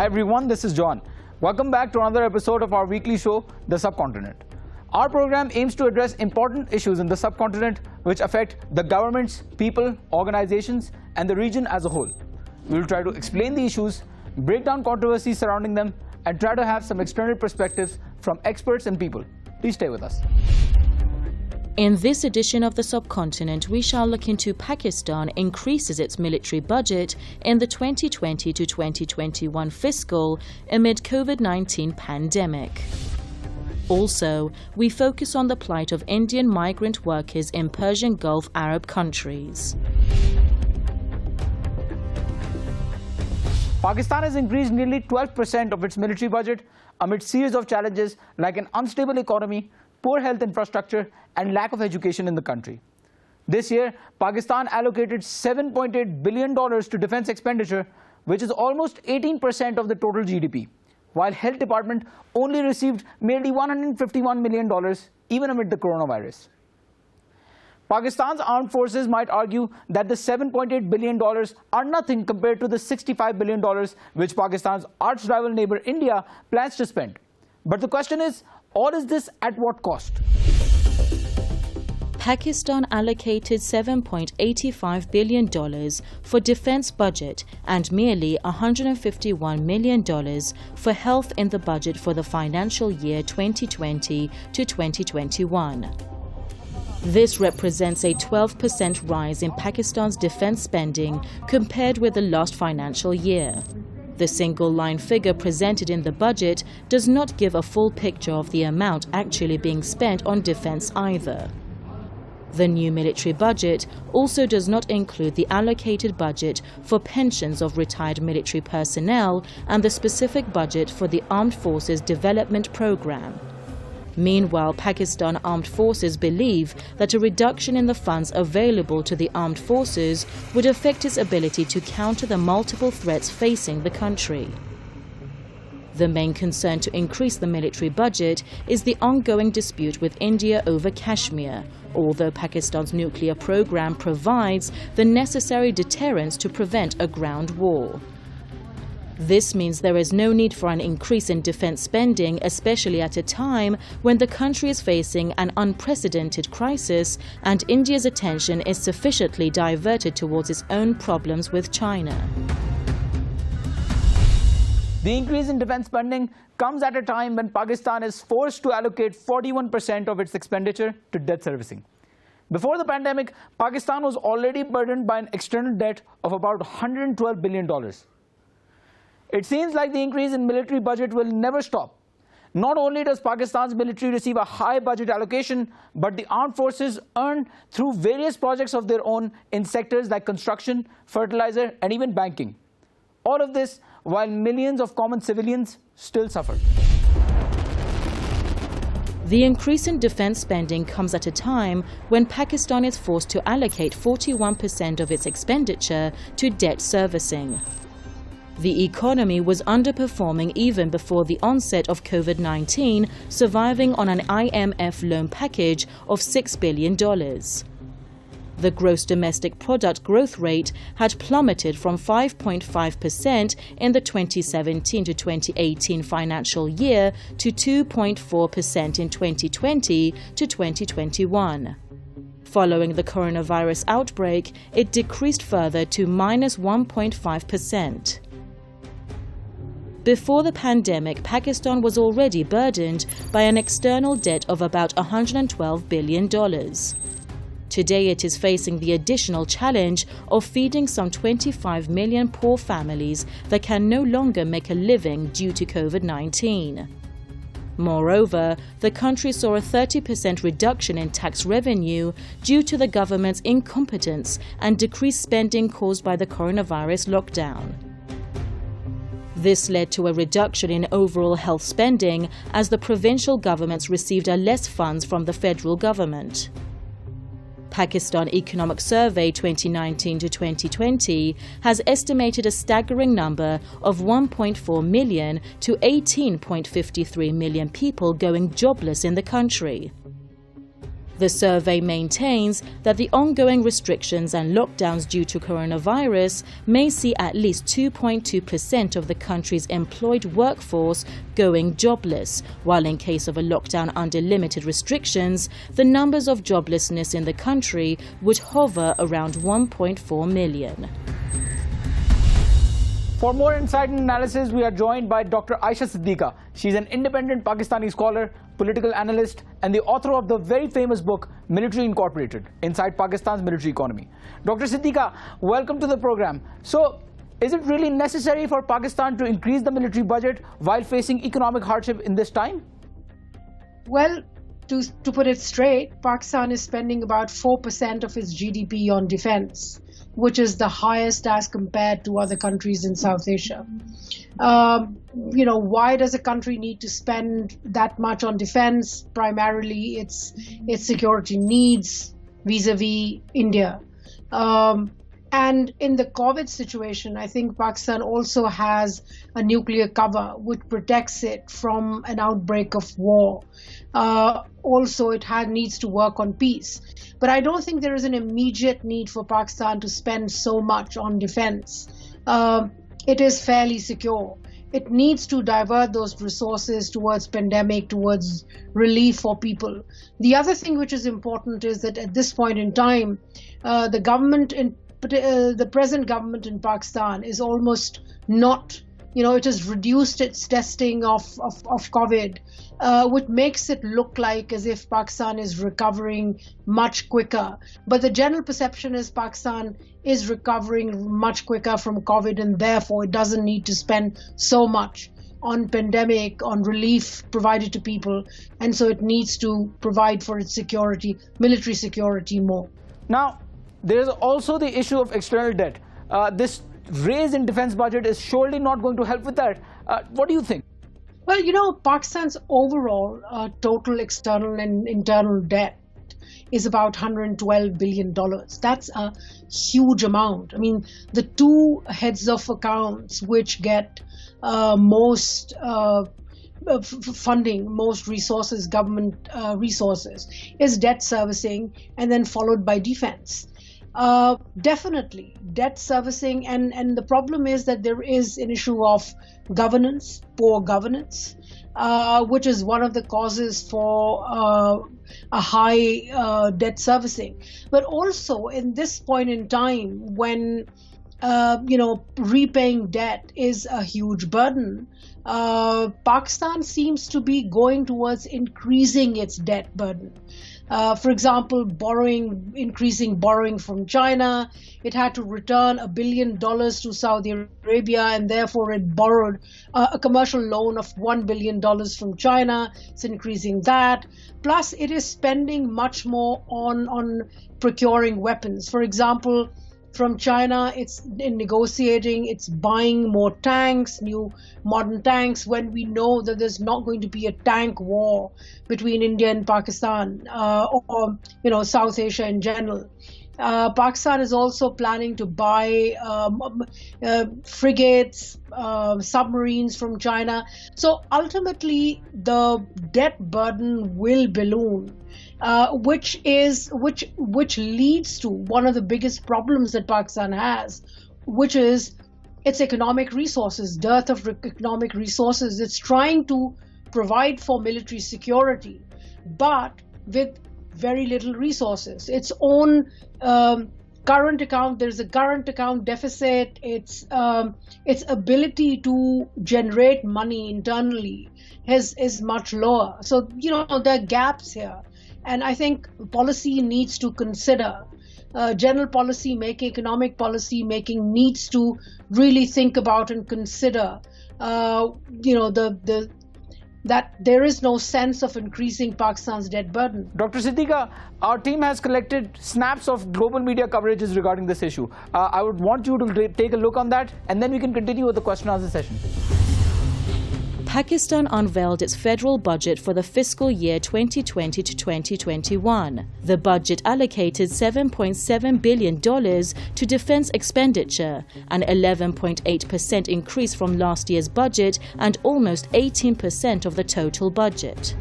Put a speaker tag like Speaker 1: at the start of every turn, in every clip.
Speaker 1: everyone, this is John. Welcome back to another episode of our weekly show, The Subcontinent. Our program aims to address important issues in the subcontinent which affect the governments, people, organizations, and the region as a whole. We will try to explain the issues, break down controversies surrounding them, and try to have some external perspectives from experts and people. Please stay with us.
Speaker 2: In this edition of the Subcontinent, we shall look into Pakistan increases its military budget in the 2020 to 2021 fiscal amid COVID-19 pandemic. Also, we focus on the plight of Indian migrant workers in Persian Gulf Arab countries.
Speaker 1: Pakistan has increased nearly 12% of its military budget amid series of challenges like an unstable economy, poor health infrastructure, and lack of education in the country. This year, Pakistan allocated $7.8 billion to defense expenditure, which is almost 18% of the total GDP, while Health Department only received merely $151 million, even amid the coronavirus. Pakistan's armed forces might argue that the $7.8 billion are nothing compared to the $65 billion which Pakistan's arch-rival neighbor India plans to spend. But the question is, all is this at what cost?
Speaker 2: Pakistan allocated $7.85 billion for defense budget and merely $151 million for health in the budget for the financial year 2020 to 2021. This represents a 12% rise in Pakistan's defense spending compared with the last financial year. The single-line figure presented in the budget does not give a full picture of the amount actually being spent on defense either. The new military budget also does not include the allocated budget for pensions of retired military personnel and the specific budget for the Armed Forces Development Program. Meanwhile, Pakistan Armed Forces believe that a reduction in the funds available to the armed forces would affect its ability to counter the multiple threats facing the country. The main concern to increase the military budget is the ongoing dispute with India over Kashmir, although Pakistan's nuclear program provides the necessary deterrence to prevent a ground war. This means there is no need for an increase in defense spending, especially at a time when the country is facing an unprecedented crisis and India's attention is sufficiently diverted towards its own problems with China.
Speaker 1: The increase in defense spending comes at a time when Pakistan is forced to allocate 41% of its expenditure to debt servicing. Before the pandemic, Pakistan was already burdened by an external debt of about $112 billion. It seems like the increase in military budget will never stop. Not only does Pakistan's military receive a high budget allocation, but the armed forces earn through various projects of their own in sectors like construction, fertilizer, and even banking. All of this while millions of common civilians still suffer.
Speaker 2: The increase in defense spending comes at a time when Pakistan is forced to allocate 41% of its expenditure to debt servicing. The economy was underperforming even before the onset of COVID-19, surviving on an IMF loan package of $6 billion. The gross domestic product growth rate had plummeted from 5.5% in the 2017 to 2018 financial year to 2.4% in 2020 to 2021. Following the coronavirus outbreak, it decreased further to -1.5%. Before the pandemic, Pakistan was already burdened by an external debt of about $112 billion. Today it is facing the additional challenge of feeding some 25 million poor families that can no longer make a living due to COVID-19. Moreover, the country saw a 30% reduction in tax revenue due to the government's incompetence and decreased spending caused by the coronavirus lockdown. This led to a reduction in overall health spending as the provincial governments received less funds from the federal government. Pakistan Economic Survey 2019 to 2020 has estimated a staggering number of 1.4 million to 18.53 million people going jobless in the country. The survey maintains that the ongoing restrictions and lockdowns due to coronavirus may see at least 2.2% of the country's employed workforce going jobless, while in case of a lockdown under limited restrictions, the numbers of joblessness in the country would hover around 1.4 million.
Speaker 1: For more insight and analysis, we are joined by Dr. Aisha Siddiqa. She's an independent Pakistani scholar, political analyst, and the author of the very famous book, Military Incorporated, Inside Pakistan's Military Economy. Dr. Siddiqa, welcome to the program. So, is it really necessary for Pakistan to increase the military budget while facing economic hardship in this time?
Speaker 3: Well, to put it straight, Pakistan is spending about 4% of its GDP on defense, which is the highest as compared to other countries in South Asia. Why does a country need to spend that much on defense? Primarily, its security needs vis-a-vis India. And in the COVID situation, I think Pakistan also has a nuclear cover which protects it from an outbreak of war. Also, it needs to work on peace. But I don't think there is an immediate need for Pakistan to spend so much on defense. It is fairly secure. It needs to divert those resources towards pandemic, towards relief for people. The other thing which is important is that at this point in time, the present government in Pakistan is almost not, it has reduced its testing of COVID, which makes it look like as if Pakistan is recovering much quicker. But the general perception is Pakistan is recovering much quicker from COVID, and therefore it doesn't need to spend so much on pandemic, on relief provided to people, and so it needs to provide for its security, military security more.
Speaker 1: Now, there is also the issue of external debt. This raise in defense budget is surely not going to help with that. What do you think?
Speaker 3: Well, Pakistan's overall total external and internal debt is about $112 billion. That's a huge amount. I mean, the two heads of accounts which get most funding, most resources, government resources, is debt servicing and then followed by defense. Definitely debt servicing, and the problem is that there is an issue of governance, poor governance, which is one of the causes for a high debt servicing. But also in this point in time when repaying debt is a huge burden, Pakistan seems to be going towards increasing its debt burden. For example, increasing borrowing from China. It had to return $1 billion to Saudi Arabia, and therefore it borrowed a commercial loan of $1 billion from China. It's increasing that. Plus, it is spending much more on procuring weapons. For example, from China, it's negotiating, it's buying more tanks, new modern tanks, when we know that there's not going to be a tank war between India and Pakistan or South Asia in general. Pakistan is also planning to buy frigates, submarines from China. So ultimately, the debt burden will balloon, which leads to one of the biggest problems that Pakistan has, which is its economic resources, dearth of economic resources. It's trying to provide for military security, but with very little resources. Its own current account, there's a current account deficit. Its ability to generate money internally is much lower. So, there are gaps here. And I think policy needs to consider, general policy making, economic policy making needs to really think about and consider, that there is no sense of increasing Pakistan's debt burden.
Speaker 1: Dr. Siddiqa, our team has collected snaps of global media coverages regarding this issue. I would want you to take a look on that, and then we can continue with the question and answer session.
Speaker 2: Pakistan unveiled its federal budget for the fiscal year 2020 to 2021. The budget allocated $7.7 billion to defense expenditure, an 11.8% increase from last year's budget and almost 18% of the total budget.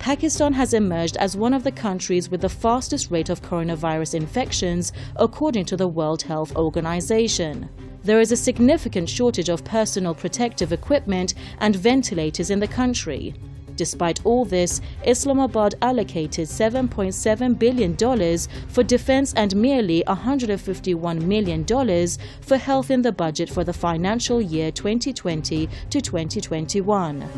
Speaker 2: Pakistan has emerged as one of the countries with the fastest rate of coronavirus infections, according to the World Health Organization. There is a significant shortage of personal protective equipment and ventilators in the country. Despite all this, Islamabad allocated $7.7 billion for defense and merely $151 million for health in the budget for the financial year 2020 to 2021.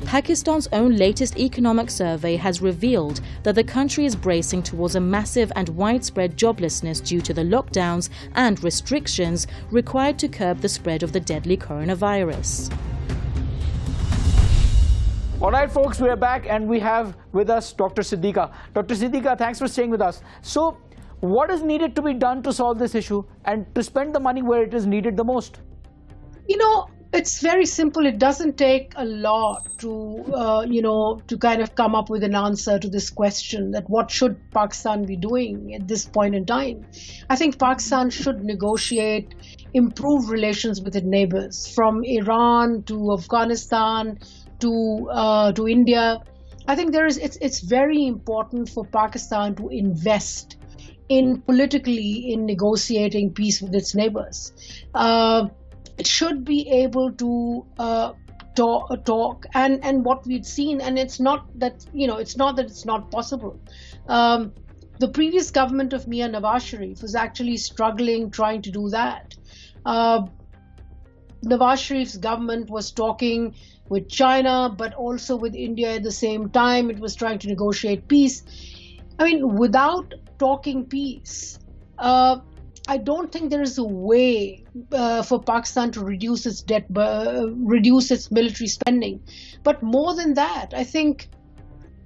Speaker 2: Pakistan's own latest economic survey has revealed that the country is bracing towards a massive and widespread joblessness due to the lockdowns and restrictions required to curb the spread of the deadly coronavirus.
Speaker 1: All right, folks, we are back and we have with us Dr. Siddiqa. Dr. Siddiqa, thanks for staying with us. So, what is needed to be done to solve this issue and to spend the money where it is needed the most?
Speaker 3: You know, it's very simple. It doesn't take a lot to, to kind of come up with an answer to this question that what should Pakistan be doing at this point in time. I think Pakistan should negotiate improved relations with its neighbors, from Iran to Afghanistan to India. I think it's very important for Pakistan to invest politically in negotiating peace with its neighbors. It should be able to talk and what we've seen, and it's not that it's not possible. The previous government of Mian Nawaz Sharif was actually struggling trying to do that. Nawaz Sharif's government was talking with China, but also with India at the same time. It was trying to negotiate peace. I mean, without talking peace, I don't think there is a way for Pakistan to reduce its debt, reduce its military spending. But more than that, I think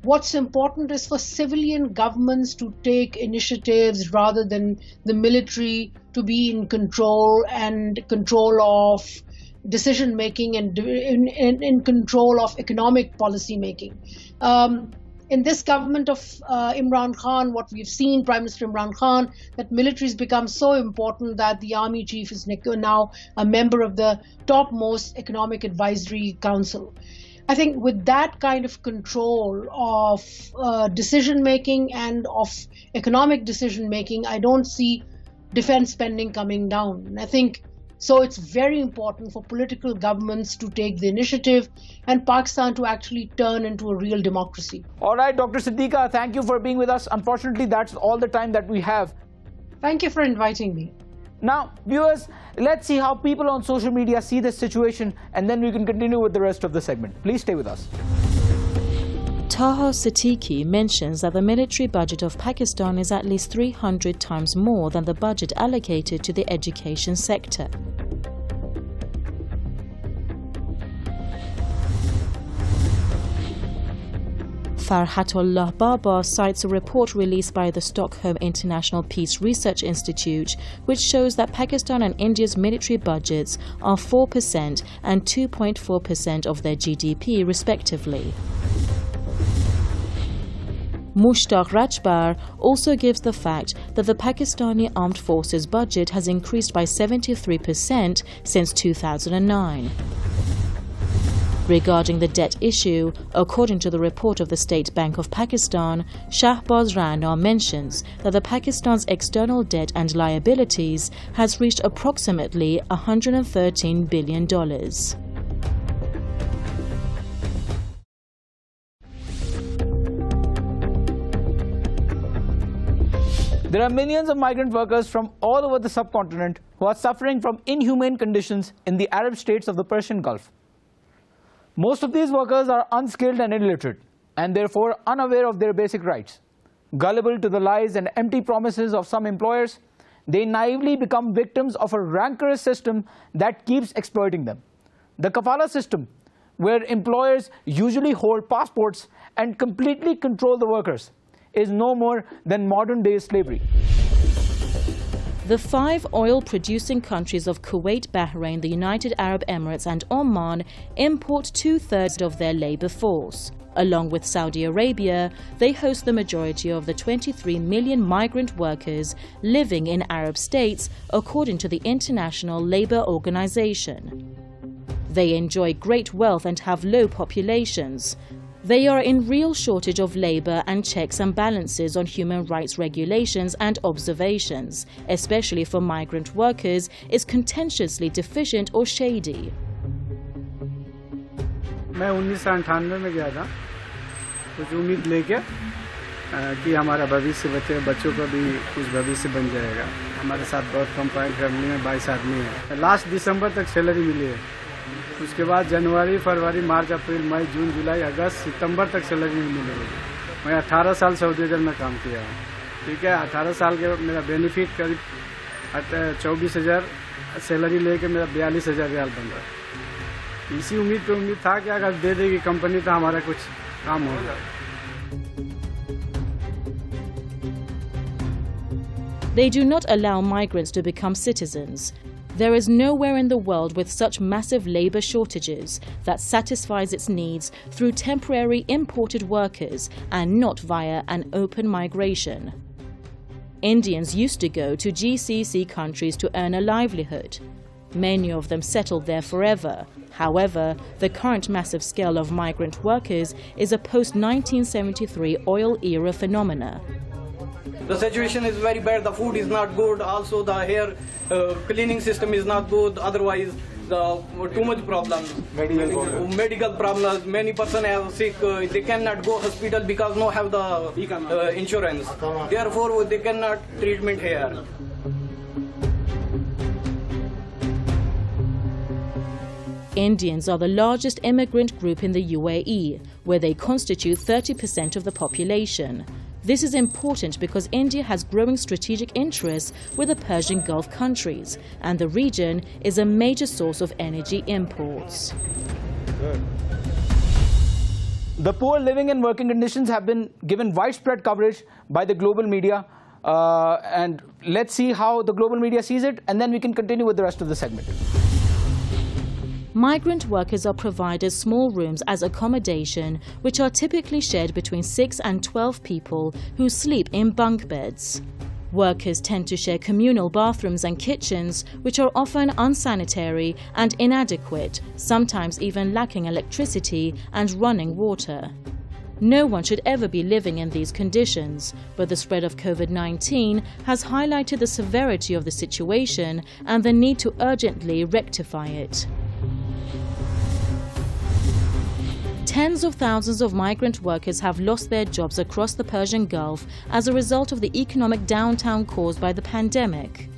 Speaker 3: what's important is for civilian governments to take initiatives rather than the military to be in control of decision making and in control of economic policy making. In this government of Imran Khan, what we've seen, Prime Minister Imran Khan, that military has become so important that the army chief is now a member of the topmost economic advisory council. I think with that kind of control of decision making and of economic decision making, I don't see defense spending coming down. And I think so it's very important for political governments to take the initiative and Pakistan to actually turn into a real democracy.
Speaker 1: All right, Dr. Siddiqa, thank you for being with us. Unfortunately, that's all the time that we have.
Speaker 3: Thank you for inviting me.
Speaker 1: Now, viewers, let's see how people on social media see this situation, and then we can continue with the rest of the segment. Please stay with us.
Speaker 2: Taha Satiki mentions that the military budget of Pakistan is at least 300 times more than the budget allocated to the education sector. Farhatullah Baba cites a report released by the Stockholm International Peace Research Institute, which shows that Pakistan and India's military budgets are 4% and 2.4% of their GDP, respectively. Mushtaq Rajbar also gives the fact that the Pakistani Armed Forces budget has increased by 73% since 2009. Regarding the debt issue, according to the report of the State Bank of Pakistan, Shahbaz Rana mentions that the Pakistan's external debt and liabilities has reached approximately $113 billion.
Speaker 1: There are millions of migrant workers from all over the subcontinent who are suffering from inhumane conditions in the Arab states of the Persian Gulf. Most of these workers are unskilled and illiterate, and therefore unaware of their basic rights. Gullible to the lies and empty promises of some employers, they naively become victims of a rancorous system that keeps exploiting them. The kafala system, where employers usually hold passports and completely control the workers, is no more than modern-day slavery.
Speaker 2: The 5 oil-producing countries of Kuwait, Bahrain, the United Arab Emirates and Oman import 2/3 of their labor force. Along with Saudi Arabia, they host the majority of the 23 million migrant workers living in Arab states, according to the International Labour Organization. They enjoy great wealth and have low populations. They are in real shortage of labor, and checks and balances on human rights regulations and observations, especially for migrant workers, is contentiously deficient or shady.
Speaker 4: मैं 1998 में गया था कुछ उम्मीद लेके कि हमारा भविष्य बच्चों का भी कुछ भविष्य बन जाएगा। हमारे साथ बहुत कंपाइल फैमिली में 22 आदमी है। लास्ट दिसंबर तक सैलरी मिली है। उसके बाद जनवरी, फरवरी, मार्च, अप्रैल, मई, जून, जुलाई, अगस्त, सितंबर तक सैलरी नहीं मिलेगी। मैं 18 साल सऊदी अरब में काम किया है। ठीक है, 18 साल के मेरा बेनिफिट करीब 24,000 सैलरी लेके मेरा 42,000 रियाल बन रहा है। इसी उम्मीद पे उम्मीद था कि अगर दे देगी कंपनी तो हमारा कुछ काम होगा।
Speaker 2: They do not allow migrants to become citizens. There is nowhere in the world with such massive labor shortages that satisfies its needs through temporary imported workers and not via an open migration. Indians used to go to GCC countries to earn a livelihood. Many of them settled there forever. However, the current massive scale of migrant workers is a post-1973 oil era phenomena.
Speaker 5: The situation is very bad, the food is not good, also the hair cleaning system is not good, otherwise too much problems. Medical problems, many persons are sick, they cannot go hospital because no have the insurance. Therefore, they cannot treatment here.
Speaker 2: Indians are the largest immigrant group in the UAE, where they constitute 30% of the population. This is important because India has growing strategic interests with the Persian Gulf countries, and the region is a major source of energy imports.
Speaker 1: The poor living and working conditions have been given widespread coverage by the global media, and let's see how the global media sees it, and then we can continue with the rest of the segment.
Speaker 2: Migrant workers are provided small rooms as accommodation, which are typically shared between 6 and 12 people who sleep in bunk beds. Workers tend to share communal bathrooms and kitchens, which are often unsanitary and inadequate, sometimes even lacking electricity and running water. No one should ever be living in these conditions, but the spread of COVID-19 has highlighted the severity of the situation and the need to urgently rectify it. Tens of thousands of migrant workers have lost their jobs across the Persian Gulf as a result of the economic downturn caused by the pandemic.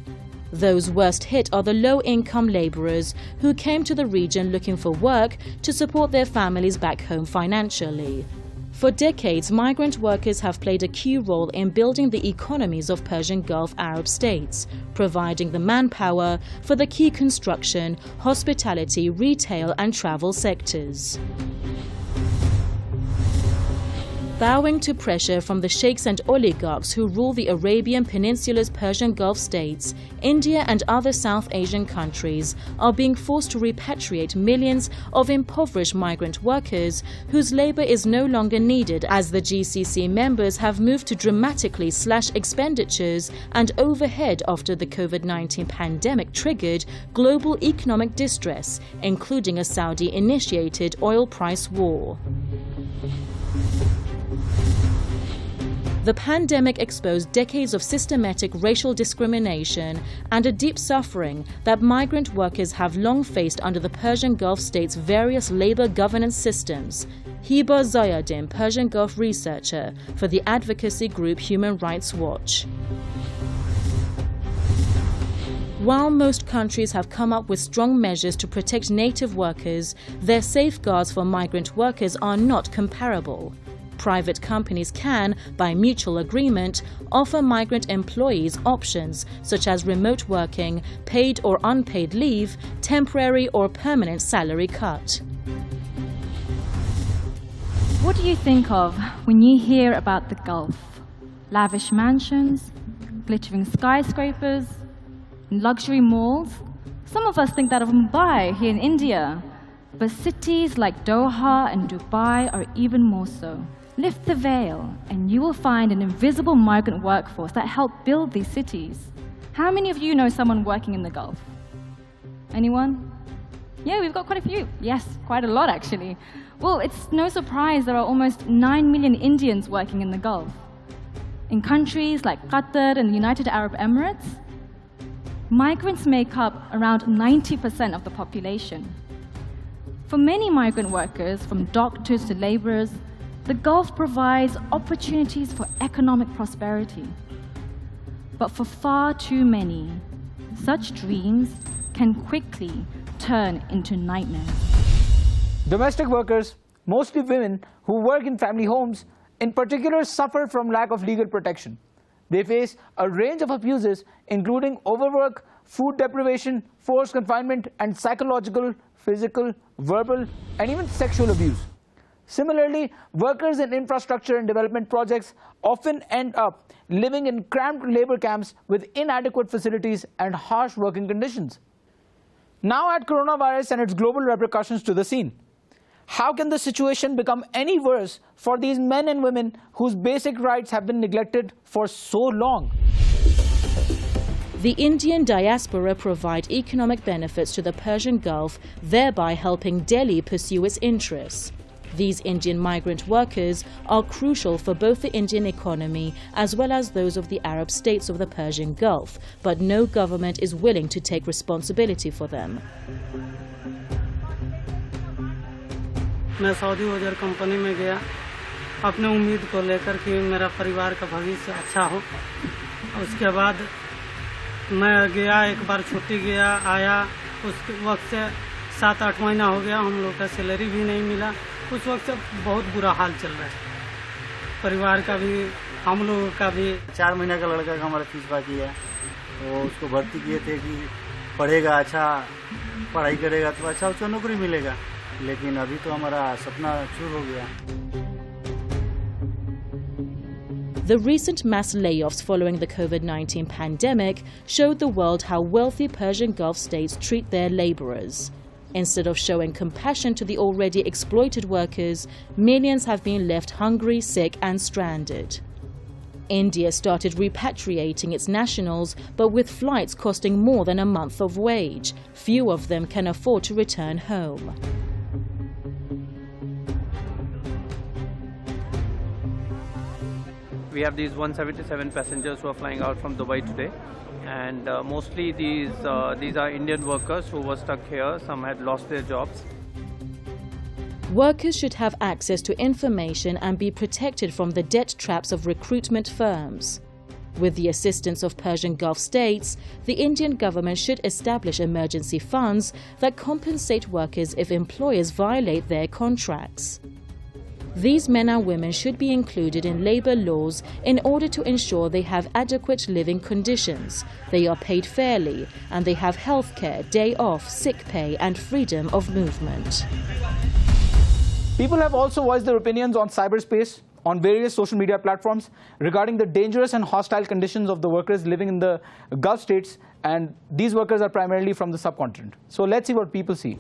Speaker 2: Those worst hit are the low-income laborers who came to the region looking for work to support their families back home financially. For decades, migrant workers have played a key role in building the economies of Persian Gulf Arab states, providing the manpower for the key construction, hospitality, retail and travel sectors. Bowing to pressure from the sheikhs and oligarchs who rule the Arabian Peninsula's Persian Gulf states, India and other South Asian countries are being forced to repatriate millions of impoverished migrant workers whose labor is no longer needed, as the GCC members have moved to dramatically slash expenditures and overhead after the COVID-19 pandemic triggered global economic distress, including a Saudi-initiated oil price war. The pandemic exposed decades of systematic racial discrimination and a deep suffering that migrant workers have long faced under the Persian Gulf states' various labor governance systems. Hiba Zayadin, Persian Gulf researcher for the advocacy group Human Rights Watch. While most countries have come up with strong measures to protect native workers, their safeguards for migrant workers are not comparable. Private companies can, by mutual agreement, offer migrant employees options such as remote working, paid or unpaid leave, temporary or permanent salary cut.
Speaker 6: What do you think of when you hear about the Gulf? Lavish mansions, glittering skyscrapers, luxury malls? Some of us think that of Mumbai here in India, but cities like Doha and Dubai are even more so. Lift the veil, and you will find an invisible migrant workforce that helped build these cities. How many of you know someone working in the Gulf? Anyone? Yeah, we've got quite a few. Yes, quite a lot actually. Well, it's no surprise there are almost 9 million Indians working in the Gulf. In countries like Qatar and the United Arab Emirates, migrants make up around 90% of the population. For many migrant workers, from doctors to laborers, the Gulf provides opportunities for economic prosperity. But for far too many, such dreams can quickly turn into nightmares.
Speaker 1: Domestic workers, mostly women who work in family homes, in particular suffer from lack of legal protection. They face a range of abuses, including overwork, food deprivation, forced confinement, and psychological, physical, verbal, and even sexual abuse. Similarly, workers in infrastructure and development projects often end up living in cramped labor camps with inadequate facilities and harsh working conditions. Now add coronavirus and its global repercussions to the scene. How can the situation become any worse for these men and women whose basic rights have been neglected for so long?
Speaker 2: The Indian diaspora provide economic benefits to the Persian Gulf, thereby helping Delhi pursue its interests. These Indian migrant workers are crucial for both the Indian economy as well as those of the Arab states of the Persian Gulf, but no government is willing to take responsibility for them.
Speaker 7: मैं Saudi वजर company में गया अपने उम्मीद को लेकर कि मेरा परिवार का भविष्य अच्छा हो। उसके बाद मैं गया, एक बार छुट्टी गया आया, उस वक्त से 7-8 महीना हो गया, हम लोग का सैलरी भी नहीं मिला। उस वक्त से बहुत बुरा हाल चल रहा है, परिवार का भी हम लोगों का भी।
Speaker 8: 4 महीने का लड़का का हमारा फीस बाकी है, तो उसको भर्ती किए थे कि पढ़ेगा, अच्छा पढ़ाई करेगा तो अच्छा उसको नौकरी मिलेगा, लेकिन अभी तो हमारा सपना चूर हो गया।
Speaker 2: The recent mass layoffs following the COVID-19 pandemic showed the world how wealthy Persian Gulf states treat their laborers. Instead of showing compassion to the already exploited workers, millions have been left hungry, sick and stranded. India started repatriating its nationals, but with flights costing more than a month of wage, few of them can afford to return home.
Speaker 9: We have these 177 passengers who are flying out from Dubai today, and mostly these are Indian workers who were stuck here. Some had lost their jobs.
Speaker 2: Workers should have access to information and be protected from the debt traps of recruitment firms. With the assistance of Persian Gulf states, the Indian government should establish emergency funds that compensate workers if employers violate their contracts. These men and women should be included in labour laws in order to ensure they have adequate living conditions, they are paid fairly, and they have healthcare, day off, sick pay and freedom of movement.
Speaker 1: People have also voiced their opinions on cyberspace, on various social media platforms, regarding the dangerous and hostile conditions of the workers living in the Gulf states, and these workers are primarily from the subcontinent. So let's see what people see.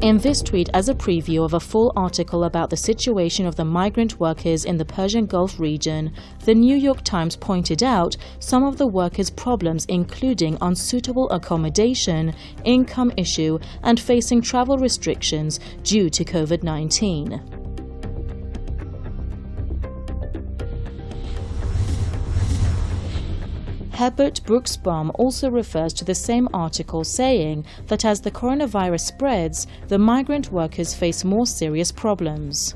Speaker 2: In this tweet, as a preview of a full article about the situation of the migrant workers in the Persian Gulf region, the New York Times pointed out some of the workers' problems, including unsuitable accommodation, income issue, and facing travel restrictions due to COVID-19. Herbert Brooksbaum also refers to the same article, saying that as the coronavirus spreads, the migrant workers face more serious problems.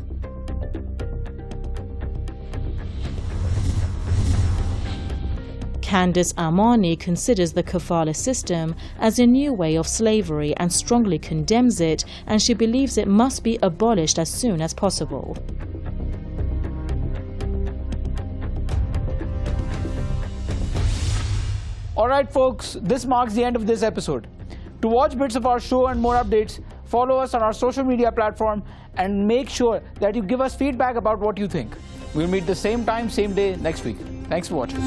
Speaker 2: Candace Armani considers the kafala system as a new way of slavery and strongly condemns it, and she believes it must be abolished as soon as possible.
Speaker 1: Alright folks, this marks the end of this episode. To watch bits of our show and more updates, follow us on our social media platform and make sure that you give us feedback about what you think. We'll meet the same time, same day next week. Thanks for watching.